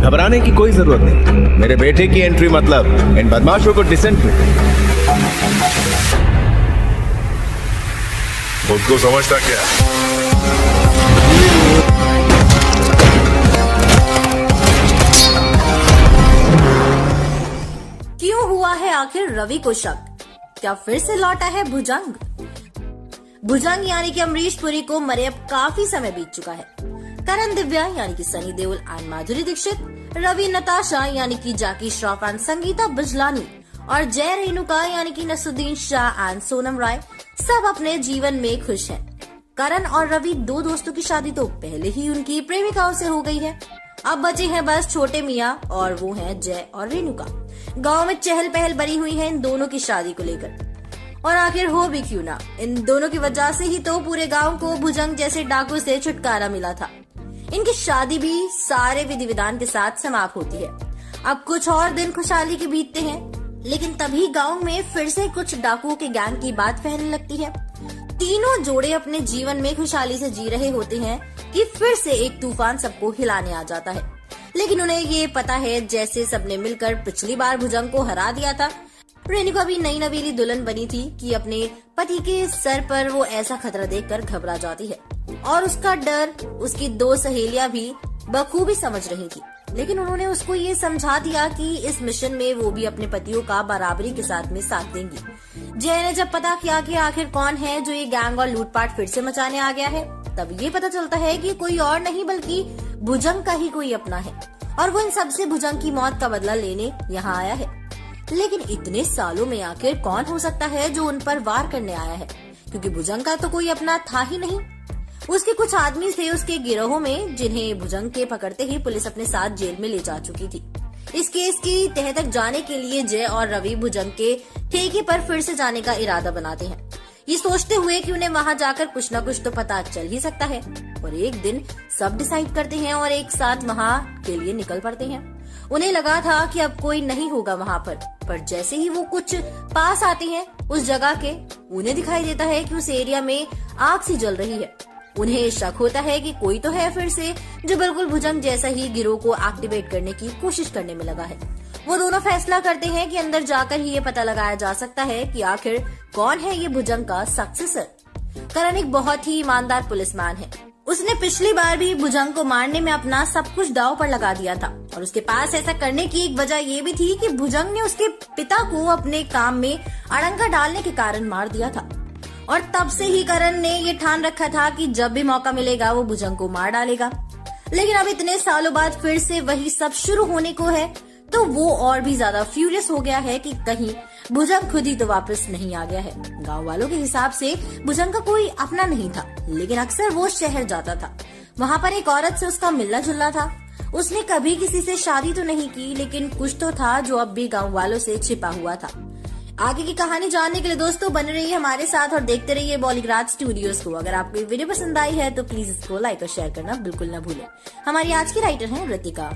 घबराने की कोई जरूरत नहीं। मेरे बेटे की एंट्री मतलब इन बदमाशों को डिसेंट में। खुद को समझता क्या? क्यों हुआ है आखिर रवि को शक? क्या फिर से लौटा है भुजंग? भुजंग यानी कि अमरीश पुरी को मरे अब काफी समय बीत चुका है। करण दिव्या यानी कि सनी देओल एंड माधुरी दीक्षित, रवि नताशा यानी कि जैकी श्रॉफ एंड संगीता बिजलानी और जय रेणुका यानी कि नसरुद्दीन शाह एंड सोनम राय सब अपने जीवन में खुश हैं। करण और रवि दो दोस्तों की शादी तो पहले ही उनकी प्रेमिकाओं से हो गई है। अब बचे हैं बस छोटे मियाँ और वो हैं जय और रेणुका। गांव में चहल पहल बनी हुई है इन दोनों की शादी को लेकर। और आखिर हो भी क्यों ना, इन दोनों की वजह से ही तो पूरे गांव को भुजंग जैसे डाकू से छुटकारा मिला था। इनकी शादी भी सारे विधि विधान के साथ समाप्त होती है। अब कुछ और दिन खुशहाली के बीतते हैं, लेकिन तभी गांव में फिर से कुछ डाकुओं के गैंग की बात फैलने लगती है। तीनों जोड़े अपने जीवन में खुशहाली से जी रहे होते हैं कि फिर से एक तूफान सबको हिलाने आ जाता है। लेकिन उन्हें ये पता है जैसे सबने मिलकर पिछली बार भुजंग को हरा दिया था, रेणुका भी नई नवेली दुल्हन बनी थी कि अपने पति के सर पर वो ऐसा खतरा देखकर घबरा जाती है और उसका डर उसकी दो सहेलियां भी बखूबी समझ रही थी। लेकिन उन्होंने उसको ये समझा दिया कि इस मिशन में वो भी अपने पतियों का बराबरी के साथ में साथ देंगी। जय ने जब पता किया कि आखिर कौन है जो ये गैंग और लूटपाट फिर से मचाने आ गया है, तब ये पता चलता है कि कोई और नहीं बल्कि भुजंग का ही कोई अपना है और वो इन सबसे भुजंग की मौत का बदला लेने यहाँ आया है। लेकिन इतने सालों में आखिर कौन हो सकता है जो उन पर वार करने आया है, क्योंकि भुजंग का तो कोई अपना था ही नहीं। उसके कुछ आदमी थे उसके गिरोह में जिन्हें भुजंग के पकड़ते ही पुलिस अपने साथ जेल में ले जा चुकी थी। इस केस की तह तक जाने के लिए जय और रवि भुजंग के ठेके पर फिर से जाने का इरादा बनाते हैं, ये सोचते हुए कि उन्हें वहाँ जाकर कुछ न कुछ तो पता चल ही सकता है। और एक दिन सब डिसाइड करते हैं और एक साथ वहाँ के लिए निकल पड़ते हैं। उन्हें लगा था कि अब कोई नहीं होगा वहाँ पर जैसे ही वो कुछ पास आते हैं उस जगह के, उन्हें दिखाई देता है कि उस एरिया में आग सी जल रही है। उन्हें शक होता है कि कोई तो है फिर से जो बिल्कुल भुजंग जैसा ही गिरोह को एक्टिवेट करने की कोशिश करने में लगा है। वो दोनों फैसला करते हैं कि अंदर जाकर ही ये पता लगाया जा सकता है कि आखिर कौन है ये भुजंग का सक्सेसर। करण एक बहुत ही ईमानदार पुलिसमैन है। उसने पिछली बार भी भुजंग को मारने में अपना सब कुछ दांव पर लगा दिया था और उसके पास ऐसा करने की एक वजह ये भी थी कि भुजंग ने उसके पिता को अपने काम में अड़ंगा डालने के कारण मार दिया था। और तब से ही करण ने ये ठान रखा था कि जब भी मौका मिलेगा वो भुजंग को मार डालेगा। लेकिन अब इतने सालों बाद फिर से वही सब शुरू होने को है, तो वो और भी ज्यादा फ्यूरियस हो गया है कि कहीं भुजंग खुद ही तो वापस नहीं आ गया है। गांव वालों के हिसाब से भुजंग का कोई अपना नहीं था, लेकिन अक्सर वो शहर जाता था। वहाँ पर एक औरत से उसका मिलना जुलना था। उसने कभी किसी से शादी तो नहीं की, लेकिन कुछ तो था जो अब भी गाँव वालों से छिपा हुआ था। आगे की कहानी जानने के लिए दोस्तों बने रहिए हमारे साथ और देखते रहिए बॉलीग्राज स्टूडियोज को। अगर आपको ये वीडियो पसंद आई है तो प्लीज इसको लाइक और शेयर करना बिल्कुल न भूलें। हमारी आज की राइटर हैं ऋतिका।